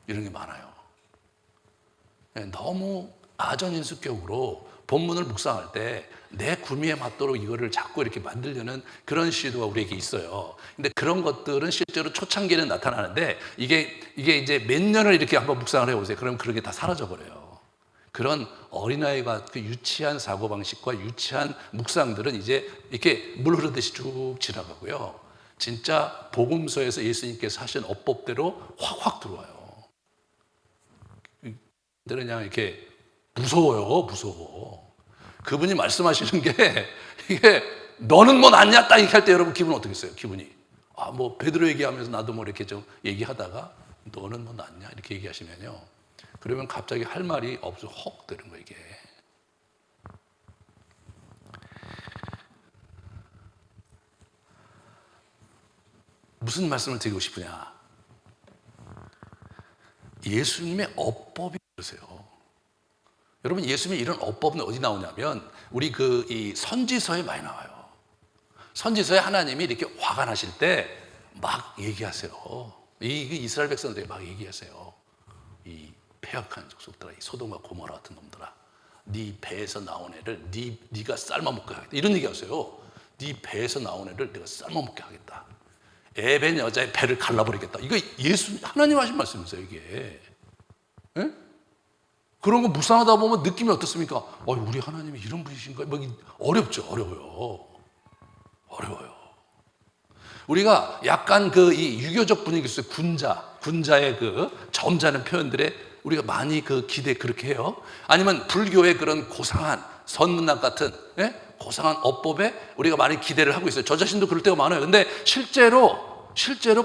이런 게 많아요. 너무 아전인수격으로 본문을 묵상할 때 내 구미에 맞도록 이거를 자꾸 이렇게 만들려는 그런 시도가 우리에게 있어요. 근데 그런 것들은 실제로 초창기에는 나타나는데 이게 이제 몇 년을 이렇게 한번 묵상을 해보세요. 그러면 그런 게 다 사라져버려요. 그런 어린아이가 그 유치한 사고방식과 유치한 묵상들은 이제 이렇게 물 흐르듯이 쭉 지나가고요. 진짜 복음서에서 예수님께서 하신 어법대로 확확 들어와요. 그냥 이렇게 무서워. 그분이 말씀하시는 게 이게 너는 뭐 낫냐 딱 이렇게 할 때 여러분 기분 어떻겠어요? 기분이 베드로 얘기하면서 나도 이렇게 좀 얘기하다가 너는 뭐 낫냐 이렇게 얘기하시면요. 그러면 갑자기 할 말이 없어 헉 되는 거예요, 이게. 무슨 말씀을 드리고 싶으냐? 예수님의 어법이 그러세요. 여러분, 예수님의 이런 어법은 어디 나오냐면 우리 이 선지서에 많이 나와요. 선지서에 하나님이 이렇게 화가 나실 때 막 얘기하세요. 이스라엘 백성들이 막 얘기하세요. 이 폐역한 족속들아, 이 소돔과 고모라 같은 놈들아, 네 배에서 나온 애를 네가 삶아먹게 하겠다. 이런 얘기하세요. 네 배에서 나온 애를 내가 삶아먹게 하겠다. 애벤 여자의 배를 갈라버리겠다. 이거 하나님 하신 말씀이세요, 이게. 예? 그런 거 묵상하다 보면 느낌이 어떻습니까? 우리 하나님이 이런 분이신가? 어렵죠, 어려워요. 우리가 약간 이 유교적 분위기 속에 군자의 점잖은 표현들에 우리가 많이 그렇게 해요. 아니면 불교의 그런 고상한 선문학 같은 고상한 어법에 우리가 많이 기대를 하고 있어요. 저 자신도 그럴 때가 많아요. 근데 실제로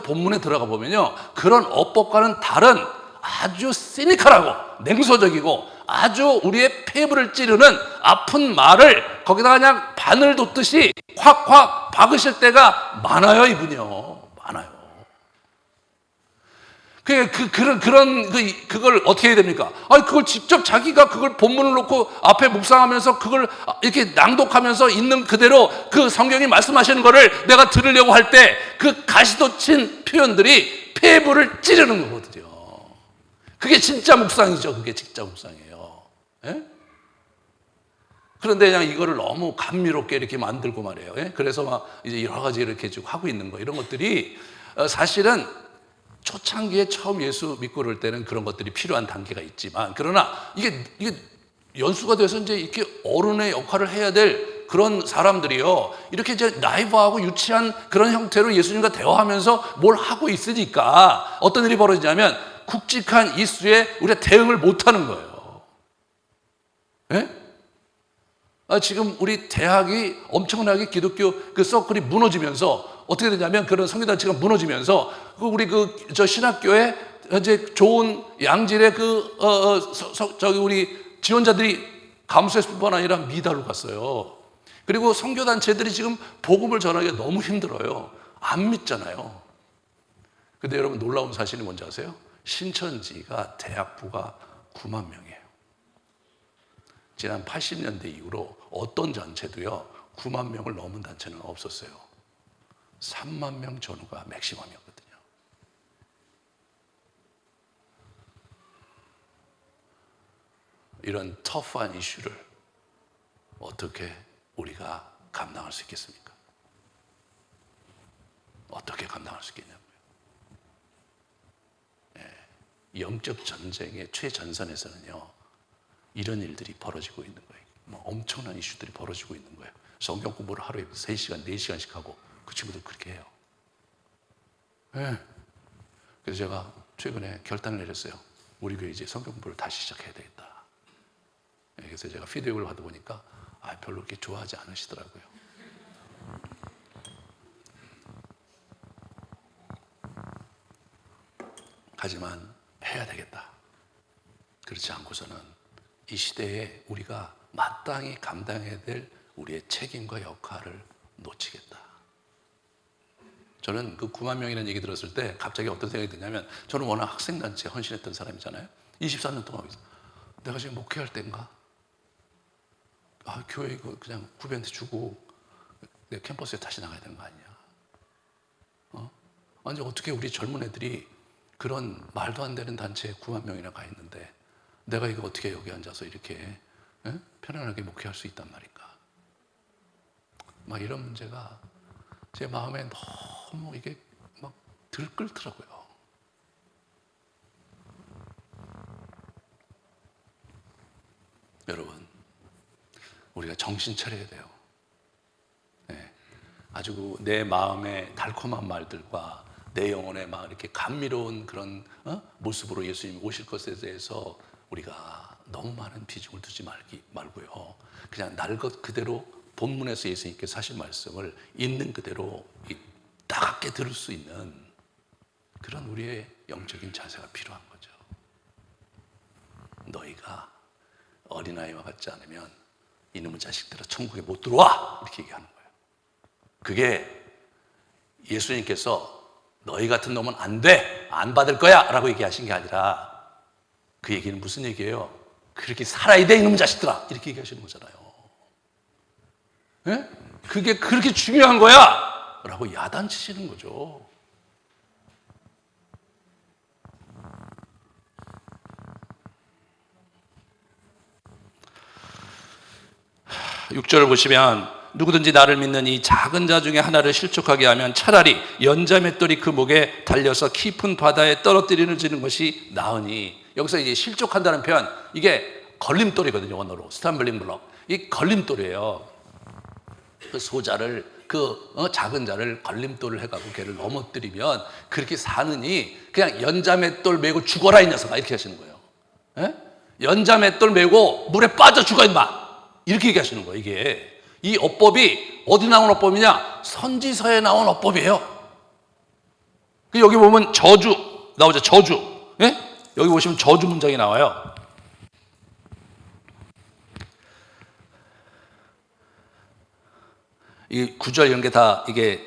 본문에 들어가 보면요, 그런 어법과는 다른 아주 시니컬하고 냉소적이고 아주 우리의 폐부를 찌르는 아픈 말을 거기다가 그냥 바늘 돋듯이 확확 박으실 때가 많아요, 이분이요. 많아요. 그걸 어떻게 해야 됩니까? 그걸 직접 자기가 그걸 본문을 놓고 앞에 묵상하면서 그걸 이렇게 낭독하면서 있는 그대로 그 성경이 말씀하시는 거를 내가 들으려고 할 때 그 가시돋친 표현들이 폐부를 찌르는 거거든요. 그게 진짜 묵상이죠. 그게 진짜 묵상이에요. 예? 그런데 그냥 이거를 너무 감미롭게 이렇게 만들고 말이에요. 예? 그래서 이제 여러 가지 이렇게 쭉 하고 있는 거, 이런 것들이 사실은 초창기에 처음 예수 믿고 그럴 때는 그런 것들이 필요한 단계가 있지만, 그러나 이게 연수가 돼서 이제 이렇게 어른의 역할을 해야 될 그런 사람들이요, 이렇게 이제 나이브하고 유치한 그런 형태로 예수님과 대화하면서 뭘 하고 있으니까 어떤 일이 벌어지냐면 굵직한 이슈에 우리가 대응을 못하는 거예요. 예? 지금 우리 대학이 엄청나게 기독교 서클이 무너지면서 어떻게 되냐면 그런 선교단체가 무너지면서 우리 저 신학교에 이제 좋은 양질의 우리 지원자들이 감수했을 뿐 아니라 미달로 갔어요. 그리고 선교단체들이 지금 복음을 전하기가 너무 힘들어요. 안 믿잖아요. 근데 여러분, 놀라운 사실이 뭔지 아세요? 신천지가 대학부가 9만 명이에요. 지난 80년대 이후로 어떤 단체도요 9만 명을 넘은 단체는 없었어요. 3만 명 전후가 맥시멈이었거든요. 이런 터프한 이슈를 어떻게 우리가 감당할 수 있겠습니까? 어떻게 감당할 수 있겠냐고요. 영적 전쟁의 최전선에서는요, 이런 일들이 벌어지고 있는 거예요. 뭐 엄청난 이슈들이 벌어지고 있는 거예요. 성경 공부를 하루에 3시간, 4시간씩 하고 그 친구들 그렇게 해요. 네. 그래서 제가 최근에 결단을 내렸어요. 우리 교회 이제 성경 공부를 다시 시작해야 되겠다. 그래서 제가 피드백을 받아보니까 별로 그렇게 좋아하지 않으시더라고요. 하지만 해야 되겠다. 그렇지 않고서는 이 시대에 우리가 마땅히 감당해야 될 우리의 책임과 역할을 놓치겠다. 저는 그 9만 명이라는 얘기 들었을 때 갑자기 어떤 생각이 드냐면, 저는 워낙 학생단체에 헌신했던 사람이잖아요. 24년 동안 내가 지금 목회할 때인가? 교회 이거 그냥 후배한테 주고 내 캠퍼스에 다시 나가야 되는 거 아니냐? 아니 어떻게 우리 젊은 애들이 그런 말도 안 되는 단체에 9만 명이나 가 있는데 내가 이거 어떻게 여기 앉아서 이렇게 편안하게 목회할 수 있단 말인가? 막 이런 문제가 제 마음에 너무 이게 막 들끓더라고요. 여러분, 우리가 정신 차려야 돼요. 네. 아주 내 마음의 달콤한 말들과 내 영혼에 막 이렇게 감미로운 그런 모습으로 예수님 오실 것에 대해서 우리가 너무 많은 비중을 두지 말고요. 그냥 날 것 그대로 본문에서 예수님께서 하신 말씀을 있는 그대로 따갑게 들을 수 있는 그런 우리의 영적인 자세가 필요한 거죠. 너희가 어린아이와 같지 않으면 이놈의 자식들아 천국에 못 들어와! 이렇게 얘기하는 거예요. 그게 예수님께서 너희 같은 놈은 안 돼! 안 받을 거야! 라고 얘기하신 게 아니라 그 얘기는 무슨 얘기예요? 그렇게 살아야 돼 이놈의 자식들아! 이렇게 얘기하시는 거잖아요. 예? 그게 그렇게 중요한 거야! 라고 야단치시는 거죠. 6절을 보시면 누구든지 나를 믿는 이 작은 자 중에 하나를 실족하게 하면 차라리 연자맷돌이 그 목에 달려서 깊은 바다에 떨어뜨리는 것이 나으니, 여기서 이제 실족한다는 표현, 이게 걸림돌이거든요. 원어로 스탬블링 블럭. 이 걸림돌이에요. 그 소자를 작은 자를 걸림돌을 해가지고 걔를 넘어뜨리면 그렇게 사느니 그냥 연자맷돌 메고 죽어라 이 녀석아, 이렇게 하시는 거예요. 예? 연자맷돌 메고 물에 빠져 죽어 임마, 이렇게 얘기하시는 거예요. 이게 이 어법이 어디 나온 어법이냐? 선지서에 나온 어법이에요. 여기 보면 저주 나오죠. 저주. 예? 여기 보시면 저주 문장이 나와요. 이 구절 이런 게 다 이게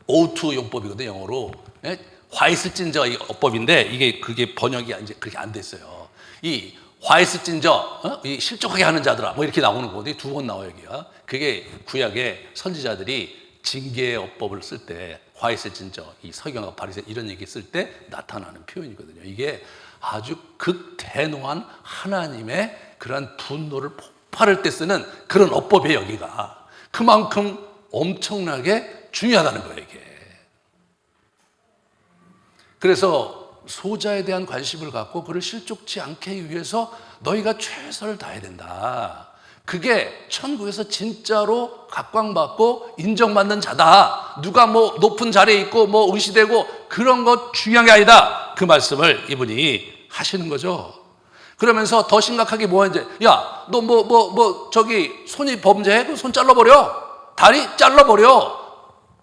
O2 용법이거든요. 영어로. 예? 화이스 찐저 이 어법인데 그게 번역이 이제 그렇게 안 됐어요. 이 화이스 찐저, 이 실족하게 하는 자들아, 뭐 이렇게 나오는 거거든요. 2번 나와요, 여기가. 그게 구약의 선지자들이 징계의 어법을 쓸 때, 화이스 찐저, 이 서경과 바리새 이런 얘기 쓸 때 나타나는 표현이거든요. 이게 아주 극대노한 하나님의 그러한 분노를 폭발할 때 쓰는 그런 어법이에요, 여기가. 그만큼 엄청나게 중요하다는 거예요, 이게. 그래서 소자에 대한 관심을 갖고 그를 실족치 않게 위해서 너희가 최선을 다해야 된다. 그게 천국에서 진짜로 각광받고 인정받는 자다. 누가 뭐 높은 자리에 있고 뭐 의시되고 그런 거 중요한 게 아니다. 그 말씀을 이분이 하시는 거죠. 그러면서 더 심각하게 뭐야, 이제, 야, 너 저기 손이 범죄해? 손 잘라버려. 다리 잘라버려.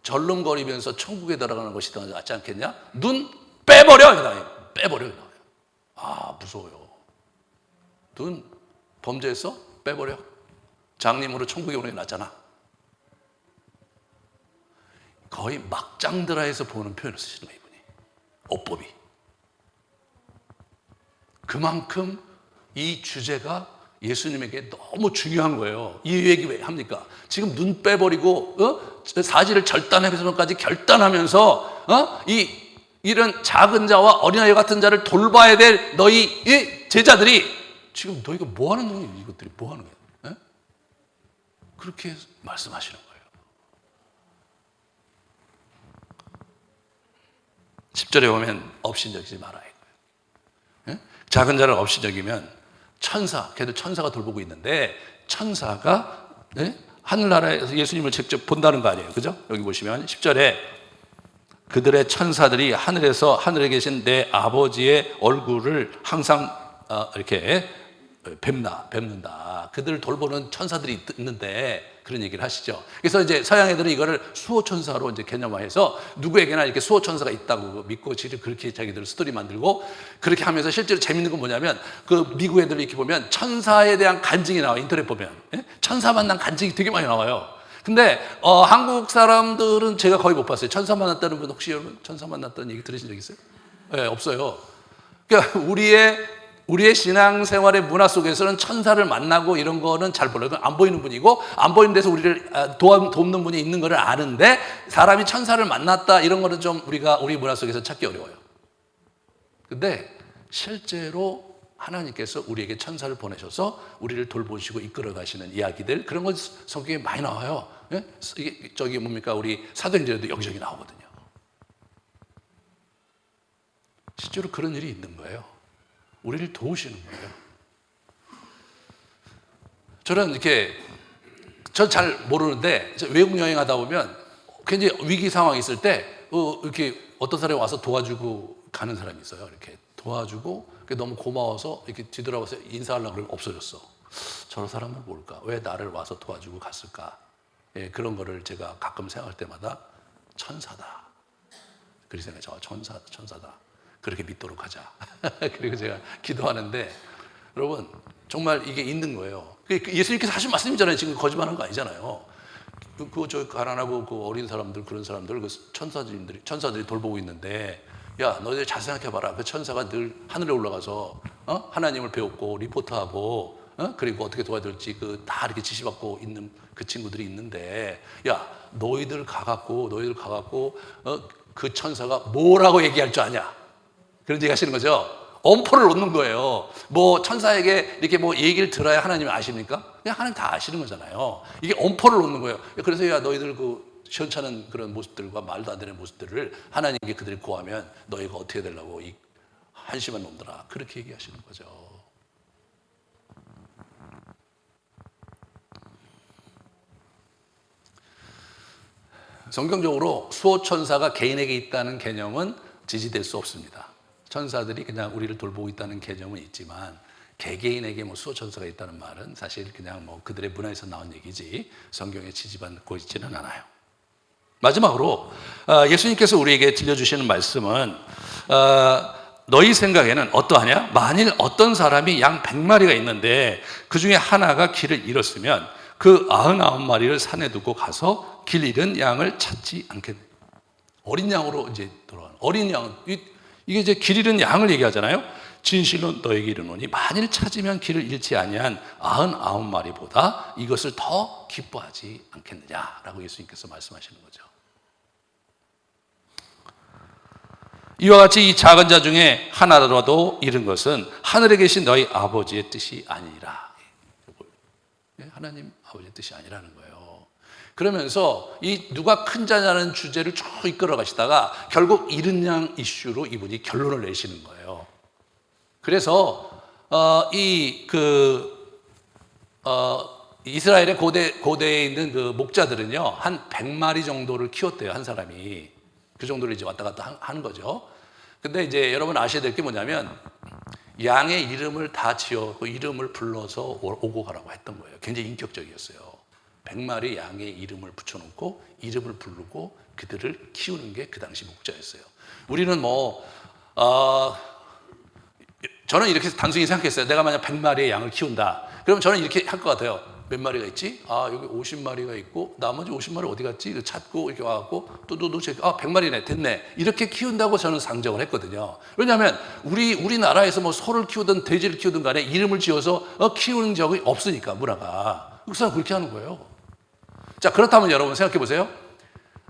절름거리면서 천국에 들어가는 것이 더 낫지 않겠냐? 눈 빼버려. 빼버려. 무서워요. 눈 범죄했어? 빼버려. 장님으로 천국에 오는 게 낫잖아. 거의 막장드라에서 보는 표현을 쓰시는 거예요, 이분이. 어법이. 그만큼 이 주제가 예수님에게 너무 중요한 거예요. 이 얘기 왜 합니까? 지금 눈 빼버리고 사지를 절단하면서까지 결단하면서 이런 작은 자와 어린아이 같은 자를 돌봐야 될 너희 이 제자들이 지금 너희가 뭐 하는 놈이, 이것들이 뭐 하는 거야? 에? 그렇게 말씀하시는 거예요. 10절에 보면 업신여기지 말아야 해요. 작은 자를 업신여기면 걔도 천사가 돌보고 있는데 천사가 하늘나라에서 예수님을 직접 본다는 거 아니에요. 그죠? 여기 보시면 10절에 그들의 천사들이 하늘에서 하늘에 계신 내 아버지의 얼굴을 항상 이렇게 뵙는다. 그들을 돌보는 천사들이 있는데 그런 얘기를 하시죠. 그래서 이제 서양 애들은 이거를 수호천사로 이제 개념화해서 누구에게나 이렇게 수호천사가 있다고 믿고 그렇게 자기들 스토리 만들고 그렇게 하면서 실제로 재밌는 건 뭐냐면 그 미국 애들 이렇게 보면 천사에 대한 간증이 나와요. 인터넷 보면 천사 만난 간증이 되게 많이 나와요. 근데 한국 사람들은 제가 거의 못 봤어요. 천사 만났다는 분 혹시 여러분 천사 만났다는 얘기 들으신 적 있어요? 네, 없어요. 그러니까 우리의 신앙생활의 문화 속에서는 천사를 만나고 이런 거는 잘 몰라요. 안 보이는 분이고 안 보이는 데서 우리를 돕는 분이 있는 거를 아는데 사람이 천사를 만났다 이런 거는 좀 우리 문화 속에서 찾기 어려워요. 근데 실제로 하나님께서 우리에게 천사를 보내셔서 우리를 돌보시고 이끌어 가시는 이야기들 그런 건 성경에 많이 나와요. 예? 이게 저기 뭡니까 우리 사도행전에도 여기저기 나오거든요. 실제로 그런 일이 있는 거예요. 우리를 도우시는 거예요. 저는 이렇게 전 잘 모르는데 외국 여행하다 보면 굉장히 위기 상황이 있을 때 이렇게 어떤 사람이 와서 도와주고 가는 사람이 있어요. 이렇게 도와주고 너무 고마워서 이렇게 뒤돌아와서 인사하려고 그러면 없어졌어. 저런 사람은 뭘까? 왜 나를 와서 도와주고 갔을까? 예, 그런 거를 제가 가끔 생각할 때마다 천사다. 그렇게 생각해요. 천사다. 그렇게 믿도록 하자. 그리고 제가 기도하는데 여러분 정말 이게 있는 거예요. 예수님께서 하신 말씀이잖아요. 지금 거짓말한 거 아니잖아요. 저 가난하고 그 어린 사람들 그런 사람들 그 천사들이 돌보고 있는데 야 너희들 잘 생각해봐라. 그 천사가 늘 하늘에 올라가서 하나님을 배웠고 리포트하고 그리고 어떻게 도와줄지 다 이렇게 지시받고 있는 그 친구들이 있는데 야 너희들 가갖고 그 천사가 뭐라고 얘기할 줄 아냐? 그런 얘기 하시는 거죠. 엄포를 놓는 거예요. 뭐 천사에게 이렇게 뭐 얘기를 들어야 하나님이 아십니까? 그냥 하나님 다 아시는 거잖아요. 이게 엄포를 놓는 거예요. 그래서 야 너희들 그 시원찮은 그런 모습들과 말도 안 되는 모습들을 하나님께 그들이 구하면 너희가 어떻게 되려고 이 한심한 놈들아 그렇게 얘기하시는 거죠. 성경적으로 수호천사가 개인에게 있다는 개념은 지지될 수 없습니다. 천사들이 그냥 우리를 돌보고 있다는 개념은 있지만 개개인에게 뭐 수호천사가 있다는 말은 사실 그냥 뭐 그들의 문화에서 나온 얘기지 성경에 지지받고 있지는 않아요. 마지막으로 예수님께서 우리에게 들려주시는 말씀은 너희 생각에는 어떠하냐? 만일 어떤 사람이 양 100마리가 있는데 그 중에 하나가 길을 잃었으면 그 99마리를 산에 두고 가서 길 잃은 양을 찾지 않겠느냐. 어린 양으로 이제 돌아가는 어린 양 이게 이제 길 잃은 양을 얘기하잖아요. 진실로 너에게 이르노니 만일 찾으면 길을 잃지 아니한 99마리보다 이것을 더 기뻐하지 않겠느냐라고 예수님께서 말씀하시는 거죠. 이와 같이 이 작은 자 중에 하나라도 잃은 것은 하늘에 계신 너희 아버지의 뜻이 아니라 하나님 아버지의 뜻이 아니라는 거예요. 그러면서 이 누가 큰 자냐는 주제를 쭉 이끌어 가시다가 결국 잃은 양 이슈로 이분이 결론을 내시는 거예요. 그래서 이스라엘의 고대에 있는 그 목자들은요 한 100마리 정도를 키웠대요. 한 사람이 그 정도를 이제 왔다 갔다 하는 거죠. 근데 이제 여러분 아셔야 될 게 뭐냐면 양의 이름을 다 지어 그 이름을 불러서 오고 가라고 했던 거예요. 굉장히 인격적이었어요. 100마리 양의 이름을 붙여놓고 이름을 부르고 그들을 키우는 게 그 당시 목자였어요. 우리는 저는 이렇게 단순히 생각했어요. 내가 만약 100마리의 양을 키운다. 그러면 저는 이렇게 할 것 같아요. 몇 마리가 있지? 여기 50마리가 있고 나머지 50마리 어디 갔지? 찾고 이렇게 와갖고 또 100마리네 됐네. 이렇게 키운다고 저는 상정을 했거든요. 왜냐하면 우리나라에서 뭐 소를 키우든 돼지를 키우든 간에 이름을 지어서 키우는 적이 없으니까 문화가. 그 사람 그렇게 하는 거예요. 자, 그렇다면 여러분 생각해 보세요.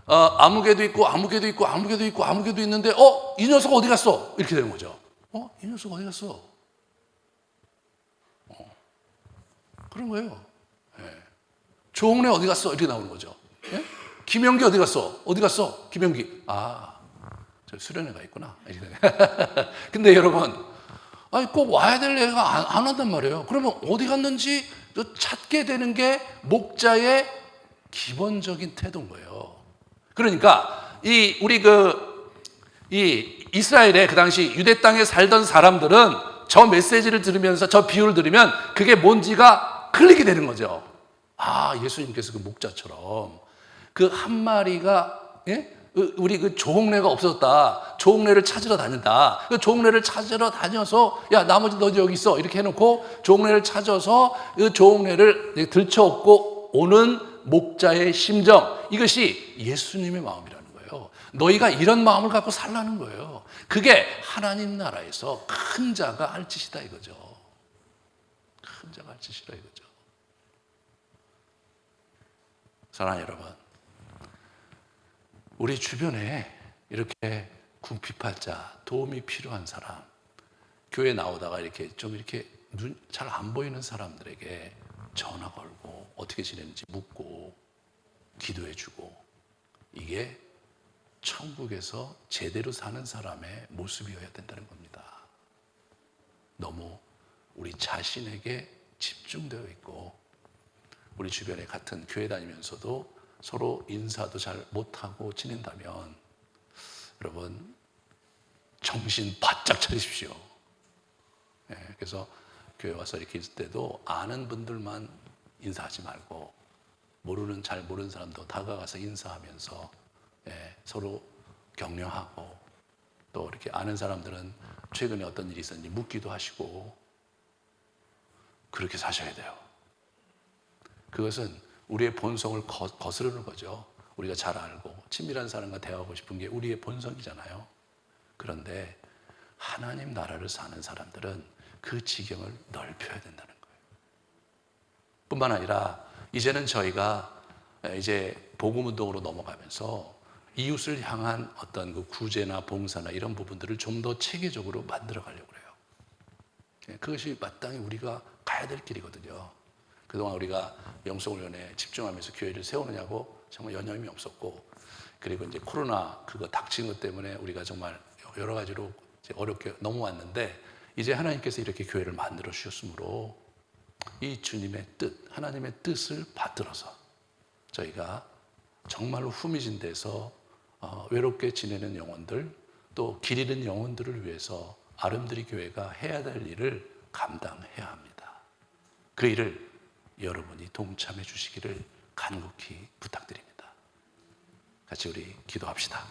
아무개도 있고 아무개도 있고 아무개도 있고 아무개도 있는데 이 녀석 어디 갔어? 이렇게 되는 거죠. 이 녀석 어디 갔어? 그런 거예요. 네. 조홍래 어디 갔어? 이렇게 나오는 거죠. 네? 김영기 어디 갔어? 어디 갔어? 김영기. 저 수련회 가 있구나. 근데 여러분 꼭 와야 될 애가 안 온단 말이에요. 그러면 어디 갔는지 찾게 되는 게 목자의 기본적인 태도인 거예요. 그러니까 이 이스라엘의 그 당시 유대 땅에 살던 사람들은 저 메시지를 들으면서 저 비유를 들으면 그게 뭔지가 클릭이 되는 거죠. 아, 예수님께서 그 목자처럼 그 한 마리가, 예? 우리 그 조홍래가 없었다. 조홍래를 찾으러 다닌다. 그 조홍래를 찾으러 다녀서, 야, 나머지 너도 여기 있어. 이렇게 해놓고 조홍래를 찾아서 그 조홍래를 들쳐업고 오는 목자의 심정. 이것이 예수님의 마음이라는 거예요. 너희가 이런 마음을 갖고 살라는 거예요. 그게 하나님 나라에서 큰 자가 할 짓이다 이거죠. 큰 자가 할 짓이다 이거죠. 사랑하는 여러분, 우리 주변에 이렇게 궁핍할자, 도움이 필요한 사람, 교회 나오다가 이렇게 좀 이렇게 눈 잘 안 보이는 사람들에게 전화 걸고 어떻게 지내는지 묻고 기도해주고, 이게 천국에서 제대로 사는 사람의 모습이어야 된다는 겁니다. 너무 우리 자신에게 집중되어 있고 우리 주변에 같은 교회 다니면서도 서로 인사도 잘 못하고 지낸다면 여러분 정신 바짝 차리십시오. 그래서 교회 와서 이렇게 있을 때도 아는 분들만 인사하지 말고 잘 모르는 사람도 다가가서 인사하면서 서로 격려하고, 또 이렇게 아는 사람들은 최근에 어떤 일이 있었는지 묻기도 하시고, 그렇게 사셔야 돼요. 그것은 우리의 본성을 거스르는 거죠. 우리가 잘 알고 친밀한 사람과 대화하고 싶은 게 우리의 본성이잖아요. 그런데 하나님 나라를 사는 사람들은 그 지경을 넓혀야 된다는 거예요. 뿐만 아니라 이제는 저희가 이제 복음운동으로 넘어가면서 이웃을 향한 어떤 그 구제나 봉사나 이런 부분들을 좀 더 체계적으로 만들어 가려고 그래요. 그것이 마땅히 우리가 가야 될 길이거든요. 그동안 우리가 영성훈련에 집중하면서 교회를 세우느냐고 정말 여념이 없었고, 그리고 이제 코로나 그거 닥친 것 때문에 우리가 정말 여러 가지로 이제 어렵게 넘어왔는데, 이제 하나님께서 이렇게 교회를 만들어 주셨으므로 이 주님의 뜻, 하나님의 뜻을 받들어서 저희가 정말로 후미진 데서 외롭게 지내는 영혼들, 또 길 잃은 영혼들을 위해서 아름드리 교회가 해야 될 일을 감당해야 합니다. 그 일을 여러분이 동참해 주시기를 간곡히 부탁드립니다. 같이 우리 기도합시다.